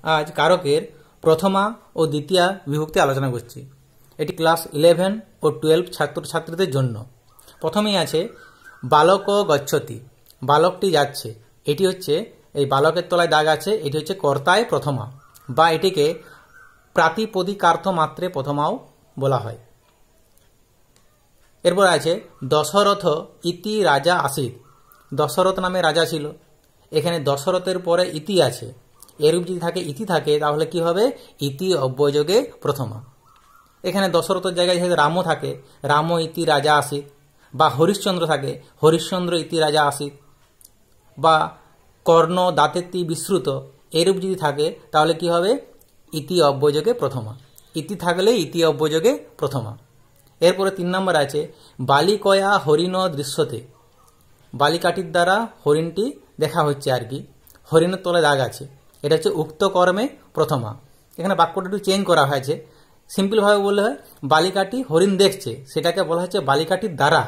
আজ কারকের প্রথমা ও দ্বিতীয়া বিভক্তি আলোচনা করছি। এটি ক্লাস 11 ও 12 ছাত্রছাত্রীদের জন্য। প্রথমেই আছে বালক গচ্ছতি, বালকটি যাচ্ছে। এটি হচ্ছে এই বালকের তলায় দাগ আছে, এটি হচ্ছে কর্তায় প্রথমা বা এটিকে প্রাতিপদিকার্থ মাত্রে প্রথমাও বলা হয়। এরপর আছে দশরথ ইতি রাজা আসিত, দশরথ নামে রাজা ছিল। এখানে দশরথের পরে ইতি আছে, এরূপ যদি থাকে ইতি থাকে তাহলে কি হবে? ইতি অব্যয়যোগে প্রথমা। এখানে দশরথের জায়গায় যদি রামও থাকে, রাম ইতি রাজা আসিত, বা হরিশ্চন্দ্র থাকে, হরিশ্চন্দ্র ইতি রাজা আসিত, বা কর্ণ দাঁতেতি বিশ্রুত, এরূপ যদি থাকে তাহলে কি হবে? ইতি অব্যয়যোগে প্রথমা। ইতি থাকলে ইতি অব্যয়যোগে প্রথমা। এরপরে 3 নম্বর আছে বালিকয়া হরিণ দৃশ্যতে, বালিকাটির দ্বারা হরিণটি দেখা হচ্ছে আর কি, হরিণের তলে দাগ আছে। এটা হচ্ছে উক্ত কর্মে প্রথমা। এখানে বাক্যটা একটু চেঞ্জ করা হয়েছে। সিম্পলভাবে বললে হয় বালিকাটি হরিণ দেখছে, সেটাকে বলা হচ্ছে বালিকাটির দ্বারা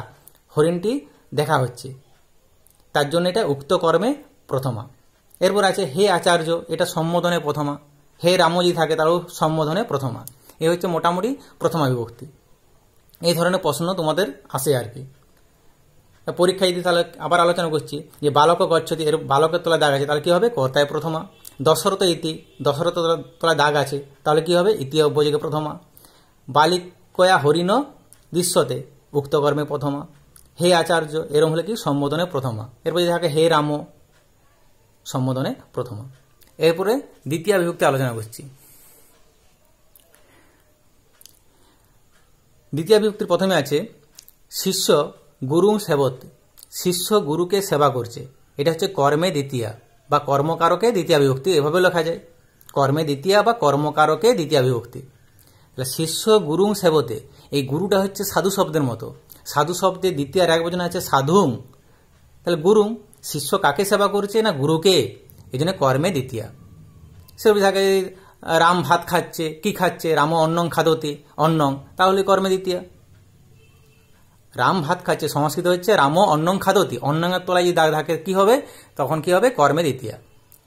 হরিণটি দেখা হচ্ছে, তার জন্য এটা উক্ত কর্মে প্রথমা। এরপর আছে হে আচার্য, এটা সম্বোধনে প্রথমা। হে রামজি থাকে, তারও সম্বোধনে প্রথমা। এ হচ্ছে মোটামুটি প্রথমা বিভক্তি। এই ধরনের প্রশ্ন তোমাদের আসে আর কি পরীক্ষা। যদি তাহলে আবার আলোচনা করছি যে বালক গচ্ছতি, এর বালকের তলায় দাগ আছে, তাহলে কি হবে? কর্তায় প্রথমা। দশরথ ইতি, দশরথ তলায় দাগ আছে, তাহলে কি হবে? ইতি অব্যয়যোগে প্রথমা। বালিকয়া হরিণ দৃশ্যতে, উক্ত কর্মে প্রথমা। হে আচার্য, এরম হলে কি? সম্বোধনে প্রথমা। এরপর যদি থাকে হে রাম, সম্বোধনে প্রথমা। এরপরে দ্বিতীয় বিভক্তি আলোচনা করছি। দ্বিতীয় বিভক্তির প্রথমে আছে শিষ্য গুরু সেবত, শিষ্য গুরুকে সেবা করছে। এটা হচ্ছে কর্মে দ্বিতীয়া বা কর্মকারকে দ্বিতীয় বিভক্তি, এভাবে লেখা যায়। কর্মে দ্বিতীয়া বা কর্মকারকে দ্বিতীয় বিভক্তি। শিষ্য গুরু সেবতে, এই গুরুটা হচ্ছে সাধু শব্দের মতো। সাধু শব্দের দ্বিতীয় এক বচন আছে সাধুং, তাহলে গুরু, শিষ্য কাকে সেবা করছে? না গুরুকে, এই জন্য কর্মে দ্বিতীয়া। সেরকম থাকে রাম ভাত খাচ্ছে, কি খাচ্ছে? রাম অন্নং খাদতি, অন্নং, তাহলে কর্মে দ্বিতীয়া। রাম ভাত খাচ্ছে, সংস্কৃত হচ্ছে রাম অন্নং খাদতি, অন্নঙের তলায় যদি দাগ থাকে কি হবে? তখন কি হবে? কর্মে দ্বিতীয়া।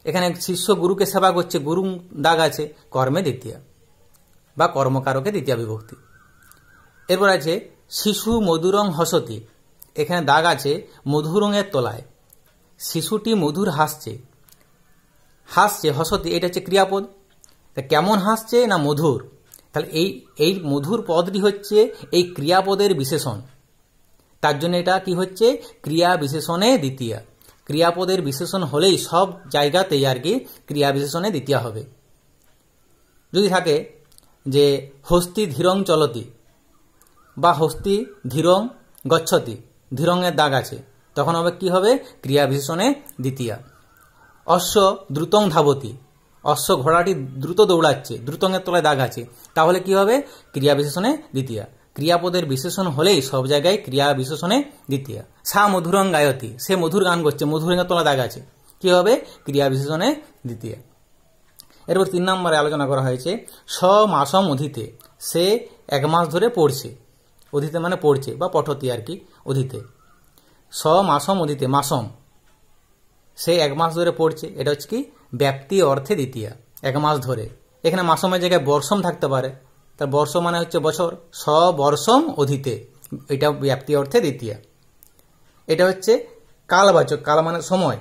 এখানে শিষ্য গুরুকে সেবা করছে, গুরু দাগ আছে, কর্মে দ্বিতীয়া বা কর্মকারকে দ্বিতীয় বিভক্তি। এরপর আছে শিশু মধুরং হসতি, এখানে দাগ আছে মধুরঙের তলায়। শিশুটি মধুর হাসছে, হাসছে হসতি, এটা হচ্ছে ক্রিয়াপদ। তা কেমন হাসছে? না মধুর। তাহলে এই মধুর পদটি হচ্ছে এই ক্রিয়াপদের বিশেষণ, তার জন্য এটা কি হচ্ছে? ক্রিয়া বিশেষণে দ্বিতীয়া। ক্রিয়াপদের বিশেষণ হলেই সব জায়গাতেই আর কি ক্রিয়া বিশেষণে দ্বিতীয়া হবে। যদি থাকে যে হস্তি ধীরং চলতি বা হস্তি ধীরং গচ্ছতি, ধীরঙের দাগ আছে, তখন হবে কি হবে? ক্রিয়া বিশেষণে দ্বিতীয়া। অশ্ব দ্রুতং ধাবতি, অশ্ব ঘোড়াটি দ্রুত দৌড়াচ্ছে, দ্রুতঙের তলায় দাগ আছে, তাহলে কি হবে? ক্রিয়া বিশেষণে দ্বিতীয়া। ক্রিয়াপদের বিশেষণ হলেই সব জায়গায় ক্রিয়া বিশেষণে দ্বিতীয়া। সা মধুরং গায়তি, সে মধুর গান করছে, মধুরঙের তলায় দাগ আছে, কি হবে? ক্রিয়া বিশেষণে দ্বিতীয়া। এরপর 3 নম্বরে আলোচনা করা হয়েছে স মাসম অধীতে, সে 1 মাস ধরে পড়ছে। অধীতে মানে পড়ছে বা পঠতি আর কি, অধীতে। স মাসম অধীতে, মাসম, সে 1 মাস ধরে পড়ছে, এটা হচ্ছে কি? ব্যাপ্তি অর্থে দ্বিতীয়া, 1 মাস ধরে। এখানে মাসমের জায়গায় বর্ষম থাকতে পারে, তার বর্ষ মানে হচ্ছে বছর। স বর্ষম অধীতে, এটা ব্যাপ্তি অর্থে দ্বিতীয়া। এটা হচ্ছে কালবাচক, কাল মানে সময়।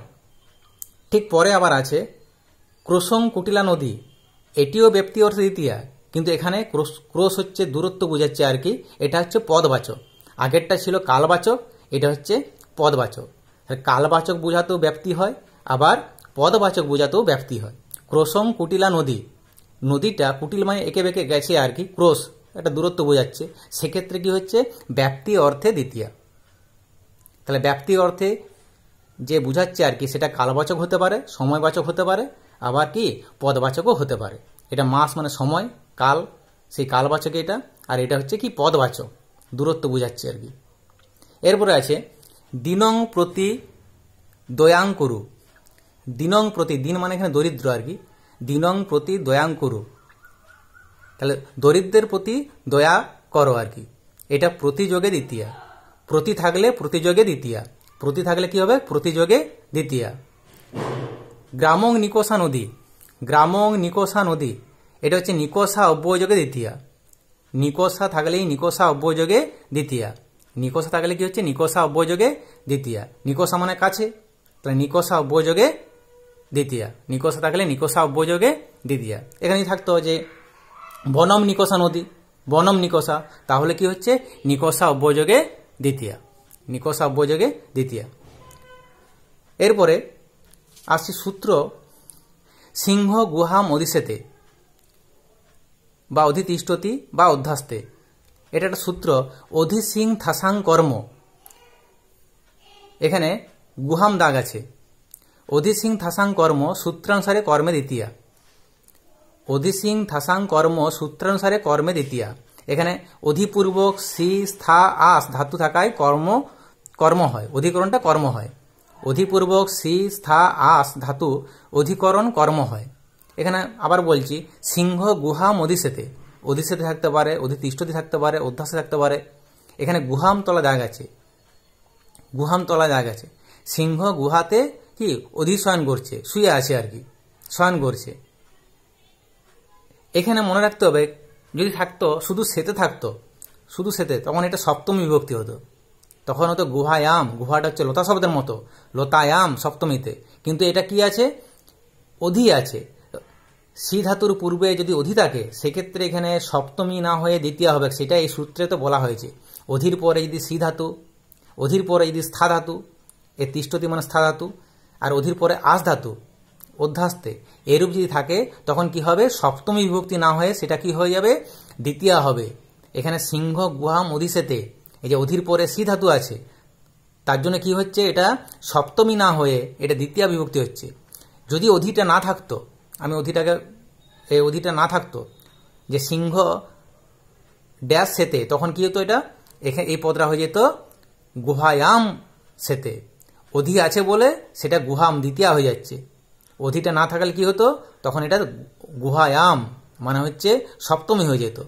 ঠিক পরে আবার আছে ক্রোশং কুটিলা নদী, এটিও ব্যক্তি অর্থে দ্বিতীয়া, কিন্তু এখানে ক্রোশ হচ্ছে দূরত্ব বোঝাচ্ছে আর কি, এটা হচ্ছে পদবাচক। আগেরটা ছিল কালবাচক, এটা হচ্ছে পদবাচক। কালবাচক বোঝাতেও ব্যক্তি হয়, আবার পদবাচক বোঝাতেও ব্যক্তি হয়। ক্রোশং কুটিলা নদী, নদীটা কুটিল মানে এঁকে বেঁকে গেছে আর কি, ক্রোশ একটা দূরত্ব বোঝাচ্ছে, সেক্ষেত্রে কি হচ্ছে? ব্যক্তি অর্থে দ্বিতীয়া। তাহলে ব্যক্তি অর্থে যে বুঝাচ্ছে আর কি, সেটা কালবাচক হতে পারে, সময়বাচক হতে পারে, আবার কি পদবাচকও হতে পারে। এটা মাস মানে সময়, কাল, সেই কালবাচক এটা, আর এটা হচ্ছে কি পদবাচক, দূরত্ব বোঝাচ্ছে আর কি। এরপরে আছে দিনং প্রতি দয়াং করু, দিনং প্রতি, দিন মানে এখানে দরিদ্র আর কি, দিনং প্রতি দয়াং করু, তাহলে দরিদ্রের প্রতি দয়া করো আর কি, এটা প্রতিযোগে দ্বিতীয়া। প্রতি থাকলে প্রতিযোগে দ্বিতীয়া, প্রতি থাকলে কি হবে? প্রতিযোগে দ্বিতীয়া। গ্রামং নিকোষা নদী, গ্রামং নিকোষা নদী, এটা হচ্ছে নিকোষা অব্যয়যোগে দ্বিতীয়া। নিকোষা থাকলেই নিকোষা অব্যয়যোগে দ্বিতীয়া। নিকোষা থাকলে কি হচ্ছে? নিকোষা অব্যয়যোগে দ্বিতীয়া। নিকোষা মানে কাছে, তাহলে নিকোষা অব্যয়যোগে দ্বিতীয়া। নিকোষা থাকলে নিকোষা অব্যয়যোগে দ্বিতীয়া। এখানে থাকতো যে বনম নিকোষা নদী, বনম নিকোষা, তাহলে কি হচ্ছে? নিকোষা অব্যয়যোগে দ্বিতীয়া। নিকোষা অব্যয়যোগে দ্বিতীয়া। এরপরে আসছি সূত্র সিংহ গুহাম অধিশেতে বা অধিতিষ্ঠতি বা অধ্যাস্তে। এটা একটা সূত্র, অধিসিং থাসাং কর্ম। এখানে গুহাম দাগ আছে। অধিসিং থাসাং কর্ম সূত্রানুসারে কর্মে দ্বিতীয়া। অধিসিং থাসাং কর্ম সূত্রানুসারে কর্মে দ্বিতীয়া। এখানে অধিপূর্বক সি স্থা আস ধাতু থাকায় কর্ম হয়, অধিকরণটা কর্ম হয়। অধিপূর্বক সি স্থা আস ধাতু অধিকরণ কর্ম হয়। এখানে আবার বলছি, সিংহ গুহাম অধিশেতে, অধিশেতে থাকতে পারে, অধিতিষ্ঠতি থাকতে পারে, অধ্যাসে থাকতে পারে। এখানে গুহাম তলা দাগ আছে, গুহাম তলা দাগ আছে। সিংহ গুহাতে কি অধিশয়ন করছে, শুয়ে আছে আর কি, শয়ন করছে। এখানে মনে রাখতে হবে, যদি থাকতো শুধু সেতে থাকতো, শুধু সেতে, তখন এটা সপ্তমী বিভক্তি হতো। তখন হতো গুহায়াম, গুহাটা হচ্ছে লতা শব্দের মতো, লতায়াম সপ্তমীতে। কিন্তু এটা কি আছে? অধি আছে। সি ধাতুর পূর্বে যদি অধি থাকে, সেক্ষেত্রে এখানে সপ্তমী না হয়ে দ্বিতীয় হবে, সেটা এই সূত্রে তো বলা হয়েছে। অধির পরে যদি সি ধাতু, অধির পরে যদি স্থা ধাতু, এ তিষ্ঠতি মানে স্থা ধাতু, আর অধির পরে আস ধাতু অধ্যাস্তে, এরূপ যদি থাকে, তখন কি হবে? সপ্তমী বিভক্তি না হয়ে সেটা কি হয়ে যাবে? দ্বিতীয় হবে। এখানে সিংহ গুহাম অধিশেতে, এই যে অধির পরে সি ধাতু আছে, তার জন্য কি হচ্ছে? এটা সপ্তমী না হয়ে এটা দ্বিতীয় বিভক্তি হচ্ছে। যদি অধিটা না থাকতো, আমি অধিটা না থাকতো, যে সিংহ ড্যাশ সেতে, তখন কি হতো? এটা এখানে এই পদটা হয়ে যেত গুহায়াম সেতে। অধি আছে বলে সেটা গুহাম দ্বিতীয় হয়ে যাচ্ছে। অধিটা না থাকলে কি হতো? তখন এটা গুহায়াম মানে হচ্ছে সপ্তমী হয়ে যেত।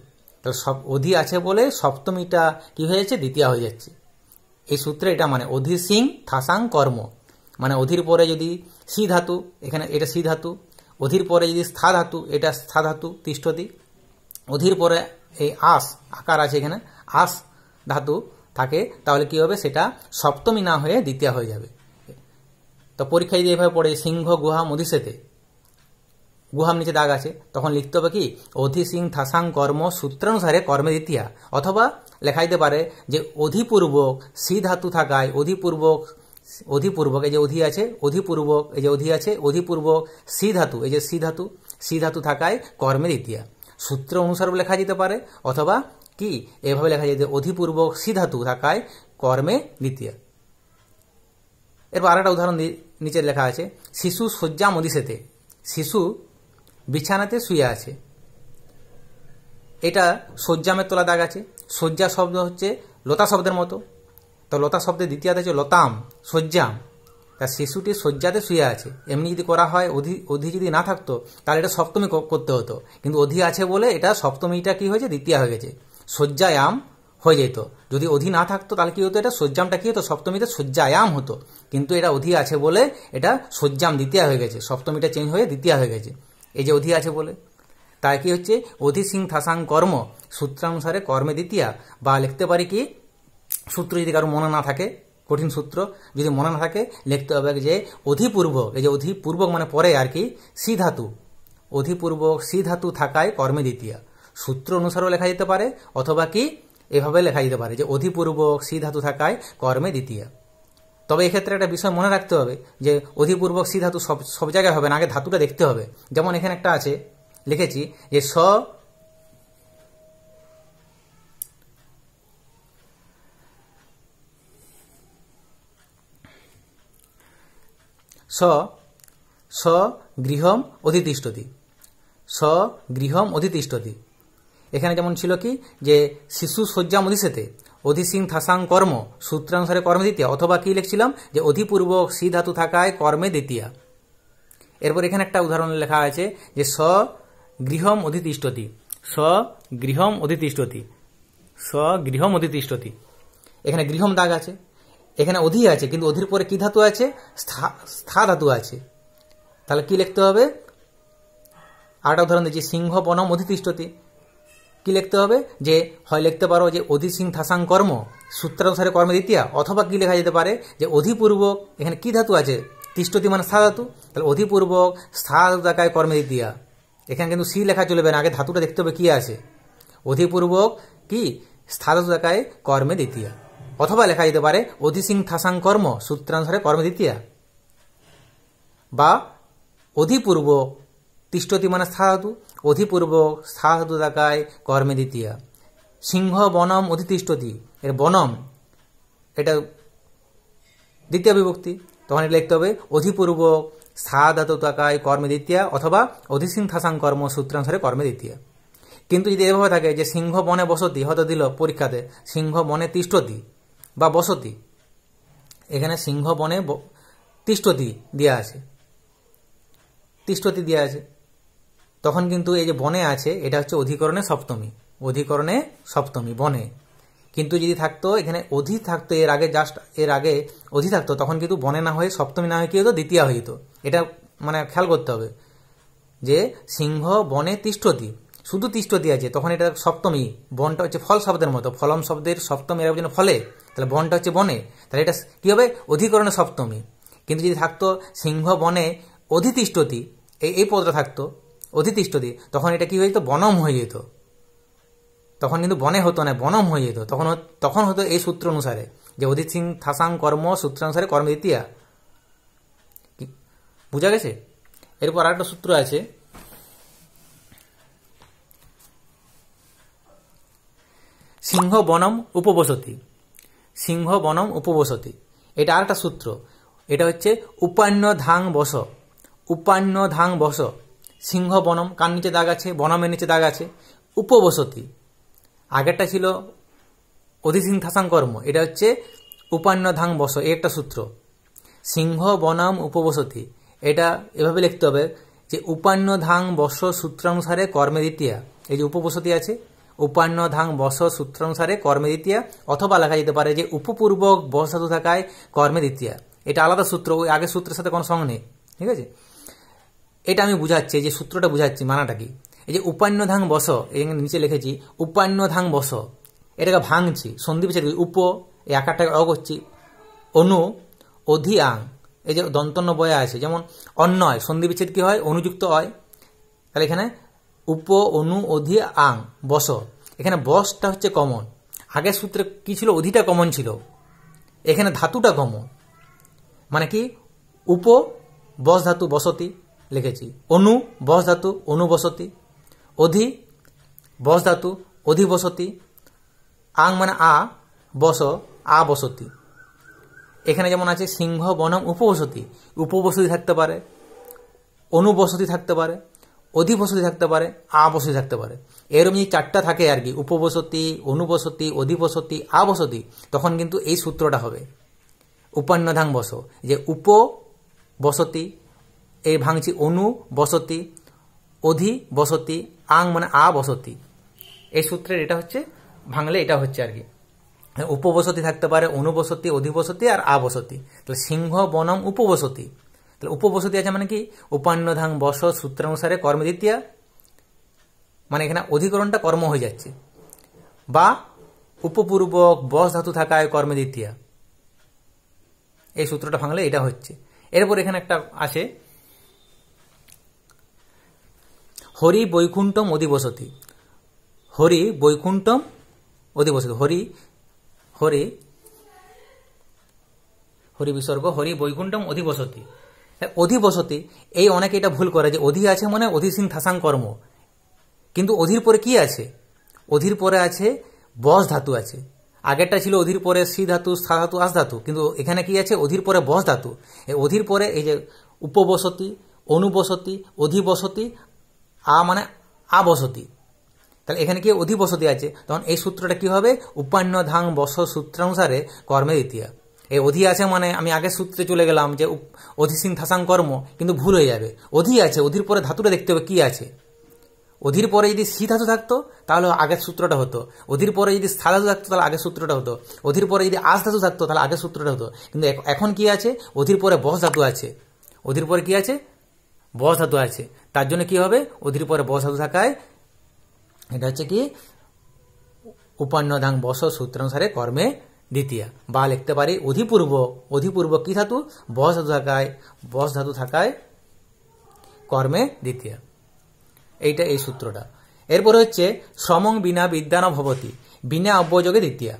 তো অধি আছে বলে সপ্তমীটা কি হয়ে যাচ্ছে? দ্বিতীয় হয়ে যাচ্ছে। এই সূত্রে এটা মানে অধি সিং থাসাং কর্ম, মানে অধির পরে যদি সি ধাতু, এখানে এটা সি ধাতু, অধির পরে যদি স্থা ধাতু, এটা স্থা ধাতু তিষ্ঠতি, অধির পরে এই আস আকার আছে, এখানে আস ধাতু থাকে, তাহলে কি হবে? সেটা সপ্তমী না হয়ে দ্বিতীয় হয়ে যাবে। তো পরীক্ষায় যদি এভাবে পড়ে সিংহ গুহাম অধিশেতে, গুহাম নিচে দাগ আছে, তখন লিখতে হবে কি? অধি সিং থাসাং কর্ম সূত্রানুসারে কর্মে দ্বিতীয়া। অথবা লেখা যেতে পারে যে অধিপূর্বক সি ধাতু থাকায় অধিপূর্বক এই যে অধি আছে, অধিপূর্বক এই যে অধি আছে, অধিপূর্বক সি ধাতু, এই যে সি ধাতু থাকায় কর্মে দ্বিতীয়া। সূত্র অনুসারে লেখা যেতে পারে, অথবা কি এভাবে লেখা যায় যে অধিপূর্বক সি ধাতু থাকায় কর্মে দ্বিতীয়া। এরপর আরেকটা উদাহরণ নিচে লেখা আছে, শিশু শয্যাম অধিশেতে, শিশু বিছানাতে শুয়ে আছে। এটা শয্যামের তলা দাগ আছে। শয্যা শব্দ হচ্ছে লতা শব্দের মতো, তো লতা শব্দের দ্বিতীয়তে হচ্ছে লতাম, শয্যাম। তা শিশুটি শয্যাতে শুয়ে আছে, এমনি যদি করা হয়, অধি যদি না থাকতো, তাহলে এটা সপ্তমী করতে হতো। কিন্তু অধি আছে বলে এটা সপ্তমীটা কি হয়েছে? দ্বিতীয় হয়ে গেছে, শয্যায়াম হয়ে যেত। যদি অধি না থাকতো তাহলে কি হতো? এটা শয্যামটা কি হতো? সপ্তমীতে শয্যায়াম হতো। কিন্তু এটা অধি আছে বলে এটা শয্যাম দ্বিতীয় হয়ে গেছে, সপ্তমীটা চেঞ্জ হয়ে দ্বিতীয় হয়ে গেছে, এই যে অধি আছে বলে। তাই কি হচ্ছে? অধি সিং থাসাং কর্ম সূত্রানুসারে কর্মে দ্বিতীয়া। বা লিখতে পারি কি, সূত্র যদি কারো মনে না থাকে, কঠিন সূত্র যদি মনে না থাকে, লিখতে হবে যে অধিপূর্বক, এই যে অধিপূর্বক মানে পরে আর কি, সি ধাতু, অধিপূর্বক সি ধাতু থাকায় কর্মে দ্বিতীয়া। সূত্র অনুসারেও লেখা যেতে পারে, অথবা কি এভাবে লেখা যেতে পারে যে অধিপূর্বক সি ধাতু থাকায় কর্মে দ্বিতীয়া। তবে এক্ষেত্রে একটা বিষয় মনে রাখতে হবে যে অধিপূর্বক সি ধাতু সব জায়গায় হবে না, আগে ধাতুটা দেখতে হবে। যেমন এখানে একটা আছে, লিখেছি যে গৃহম অধিতিষ্ঠতি, গৃহম অধিতিষ্ঠতি। এখানে যেমন ছিল কি যে শিশু শয্যাম অধিশেতে, অধিসিং থাসাং কর্ম সূত্রানুসারে কর্মে দ্বিতীয়া। অথবা কি লিখছিলাম যে অধিপূর্বক সি ধাতু থাকায় কর্মে দ্বিতীয়া। এরপর এখানে একটা উদাহরণ লেখা আছে যে গৃহম অধিতিষ্ঠতি, গৃহম অধিতিষ্ঠতি, গৃহম অধিতিষ্ঠতি। এখানে গৃহম দাগ আছে, এখানে অধি আছে, কিন্তু অধির পরে কি ধাতু আছে? স্থা ধাতু আছে। তাহলে কি লিখতে হবে? আরেকটা উদাহরণ দিচ্ছি, সিংহ বনম অধিতিষ্ঠতি। কি লিখতে হবে, যে হয় লিখতে পারো যে অধি সিং থাসাং কর্ম সূত্রানুসারে কর্মে দ্বিতীয়া, অথবা কি লেখা যেতে পারে যে অধিপূর্বক, এখানে কি ধাতু আছে, তিষ্ঠতি মানে স্থা ধাতু, তাহলে অধিপূর্বক স্থা ধাতু থাকায় কর্মে দ্বিতীয়া। এখানে কিন্তু সি লেখা চলবে না, আগে ধাতুটা দেখতে হবে কি আছে, অধিপূর্বক কি স্থা ধাতু থাকায় কর্মে দ্বিতীয়া। অথবা লেখা যেতে পারে অধি সিং থাসাং কর্ম সূত্রানুসারে কর্মে দ্বিতীয়া, বা অধিপূর্বক তিষ্ঠতি মানে স্থা ধাতু, অধিপূর্বক স্থা ধাতু থাকায় কর্মে দ্বিতীয়া। সিংহ বনম অধিতিষ্ঠতি, এর বনম এটা দ্বিতীয় বিভক্তি, তখন এটা লিখতে হবে অধিপূর্বক স্থা ধাতু থাকায় কর্মে দ্বিতীয়া, অথবা অধিসিং থাসাং কর্ম সূত্রানুসারে কর্মে দ্বিতীয়া। কিন্তু যদি এভাবে থাকে যে সিংহ বনে বসতি, হয়তো দিল পরীক্ষাতে সিংহ বনে তিষ্ঠতি বা বসতি, এখানে সিংহ বনে তিষ্ঠতি দেওয়া আছে, তিষ্ঠতি দেওয়া আছে, তখন কিন্তু এই যে বনে আছে এটা হচ্ছে অধিকরণে সপ্তমী, অধিকরণে সপ্তমী বনে। কিন্তু যদি থাকতো এখানে অধি থাকতো, এর আগে জাস্ট এর আগে অধি থাকতো, তখন কিন্তু বনে না হয়ে সপ্তমী না হয়ে কি হতো, দ্বিতীয়া হয়ে যেত। এটা মানে খেয়াল করতে হবে যে সিংহ বনে তিষ্ঠতি, শুধু তিষ্ঠতি আছে, তখন এটা সপ্তমী, বনটা হচ্ছে ফল শব্দের মতো, ফলম শব্দের সপ্তমী এর জন্য ফলে, তাহলে বনটা হচ্ছে বনে, তাহলে এটা কি হবে, অধিকরণে সপ্তমী। কিন্তু যদি থাকতো সিংহ বনে অধিতিষ্ঠতি, এই পদটা থাকতো অধিতিষ্ঠতি, তখন এটা কি হয়ে যেত, বনম হয়ে যেত, তখন কিন্তু বনে হতো না, বনম হয়ে যেত, তখন হতো এই সূত্র অনুসারে যে অধিসিং থাসাং কর্ম সূত্রানুসারে কর্ম দ্বিতীয়া। বুঝা গেছে? এরপর আরেকটা সূত্র আছে, সিংহ বনম উপবসতি, সিংহ বনম উপবসতি, এটা আরেকটা সূত্র, এটা হচ্ছে উপান্য ধাং বস, উপান্য ধাং বস, সিংহ বনম কার নিচে দাগ আছে, বনমের নিচে দাগ আছে, উপবসতি আগেরটা ছিল অধিসিং থাসাং কর্ম, এটা হচ্ছে উপান্য ধাং বস, এই একটা সূত্র। সিংহ বনম উপবসতি, এটা এভাবে লিখতে হবে যে উপান্য ধাং বস সূত্রানুসারে কর্মে দ্বিতীয়া, এই যে উপবসতি আছে, উপান্য ধাং বস সূত্রানুসারে কর্মে দ্বিতীয়া, অথবা লেখা যেতে পারে যে উপপূর্বক বস ধাতু থাকায় কর্মে দ্বিতীয়া। এটা আলাদা সূত্র, ওই আগের সূত্রের সাথে কোনো সঙ্গ নেই, ঠিক আছে? এটা আমি বুঝাচ্ছি, যে সূত্রটা বুঝাচ্ছি মানাটা কি। এই যে উপান্য ধাং বস, এই নিচে লিখেছি উপান্য ধাং বস, এটাকে ভাঙছি, সন্ধি বিচ্ছেদ উপ, এই আকারটাকে অ করছি, অনু অধি আং, এই যে দন্তন্য বয়া আছে, যেমন অন্যয় সন্ধি বিচ্ছেদ কি হয়, অনুযুক্ত হয়, তাহলে এখানে উপ অনু অধি আং বস, এখানে বসটা হচ্ছে কমন, আগের সূত্রে কি ছিল, অধিটা কমন ছিল, এখানে ধাতুটা কমন, মানে কি উপ বস ধাতু বসতি লিখেছি, অনু বস ধাতু অনুবসতি, অধি বস ধাতু অধিবসতি, আং মানে আ বস আ বসতি। এখানে যেমন আছে সিংহ বনম উপবসতি, উপবসতি থাকতে পারে, অনুবসতি থাকতে পারে, অধিবসতি থাকতে পারে, আবসতি থাকতে পারে। এরকম যদি চারটা থাকে আর কি, উপবসতি, অনুবসতি, অধিবসতি, আবসতি, তখন কিন্তু এই সূত্রটা হবে উপান্নধাং বস, যে উপ বসতি, এই ভাঙছি অনু বসতি, অধি বসতি, আং মানে আ বসতি, এই সূত্রের এটা হচ্ছে ভাঙলে এটা হচ্ছে আর কি, উপবসতি থাকতে পারে, অনুবসতি, অধিবসতি আর আবসতি। তাহলে সিংহ বনম উপবসতি, তাহলে উপবসতি আছে মানে কি উপান্নধাং বস সূত্রানুসারে কর্মে দ্বিতীয়া, মানে এখানে অধিকরণটা কর্ম হয়ে যাচ্ছে, বা উপপূর্বক বস ধাতু থাকায় কর্মে দ্বিতীয়া, এই সূত্রটা ভাঙলে এটা হচ্ছে। এরপর এখানে একটা আছে হরি বৈকুণ্ঠম অধিবসতি, হরি বৈকুণ্ঠম অধিবসতি, হরি হরি হরি বিসর্গ, হরি বৈকুণ্ঠম অধিবসতি, অধিবসতি, এই অনেকে এটা ভুল করে যে অধি আছে মানে অধিসিং থাসাং কর্ম, কিন্তু অধির পরে কি আছে, অধির পরে আছে বস ধাতু আছে, আগেরটা ছিল অধির পরে সি ধাতু স্থা ধাতু আস ধাতু, কিন্তু এখানে কি আছে অধির পরে বস ধাতু, অধির পরে এই যে উপবসতি, অনুবসতি, অধিবসতি, আ মানে আবসতি, তাহলে এখানে কি অধিবসতি আছে, তখন এই সূত্রটা কি হবে উপান্য ধাং বস সূত্রানুসারে কর্মে দ্বিতীয়া। এই অধি আছে মানে আমি আগের সূত্রে চলে গেলাম যে অধিসিং থাসাং কর্ম, কিন্তু ভুল হয়ে যাবে, অধি আছে, অধির পরে ধাতুটা দেখতে হবে কি আছে, অধির পরে যদি সি ধাতু থাকতো তাহলে আগের সূত্রটা হতো, অধির পরে যদি স্থা ধাতু থাকতো তাহলে আগের সূত্রটা হতো, অধির পরে যদি আস ধাতু থাকতো তাহলে আগের সূত্রটা হতো, কিন্তু এখন কি আছে, অধির পরে বস ধাতু আছে, অধির পরে কি আছে বস ধাতু আছে, তার জন্য কি হবে, অধির পরে বস ধাতু থাকায় এটা হচ্ছে কি উপন্যদাং বস সূত্রানুসারে কর্মে দ্বিতীয়া। বা লিখতে পারি অধিপূর্ব, অধিপূর্ব কি ধাতু, বস ধাতু থাকায়, বস ধাতু থাকায় কর্মে দ্বিতীয়া। এইটা এই সূত্রটা। এরপরে হচ্ছে সমং বিনা বিদ্যা ন ভবতি, বিনা অব্যয়যোগে দ্বিতীয়া।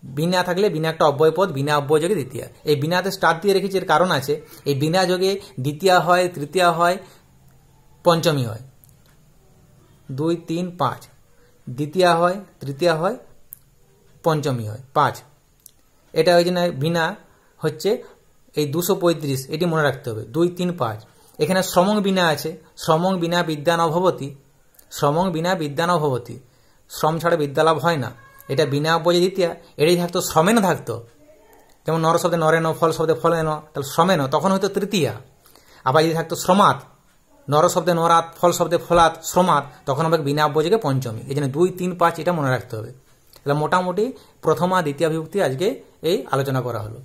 বিনা থাকলে বিনা একটা অব্যয় পদ, বিনা অব্যয়যোগে দ্বিতীয়া। এই বিনাতে স্টার্ট দিয়ে রেখেছি, এর কারণ আছে। এই বিনা যোগে দ্বিতীয়া হয়, তৃতীয়া হয়, পঞ্চমী হয়, 2, 3, 5, দ্বিতীয়া হয়, তৃতীয়া হয়, পঞ্চমী হয়, 5। এটা ওই জন্য বিনা হচ্ছে এই 235, এটি মনে রাখতে হবে, 2, 3, 5। এখানে শ্রমং বিনা আছে, শ্রমং বিনা বিদ্যা ন ভবতি, শ্রমং বিনা বিদ্যা ন ভবতি, শ্রম ছাড়া বিদ্যালাভ হয় না। এটা বিনা অব্যয় দ্বিতীয়া। এটাই থাকতো শ্রমেন থাকতো, যেমন নর শব্দে নরেন, ফল শব্দে ফলেন, তাহলে শ্রমেন, তখন হয়তো তৃতীয়া। আবার যদি থাকতো শ্রমাত, নর শব্দে নরাত, ফল শব্দে ফলাত, শ্রমাত, তখন হবে বিনা অব্যয়যোগে পঞ্চমী। এই জন্য 2, 3, 5 এটা মনে রাখতে হবে। তাহলে মোটামুটি প্রথমা দ্বিতীয় বিভক্তি আজকে এই আলোচনা করা হলো।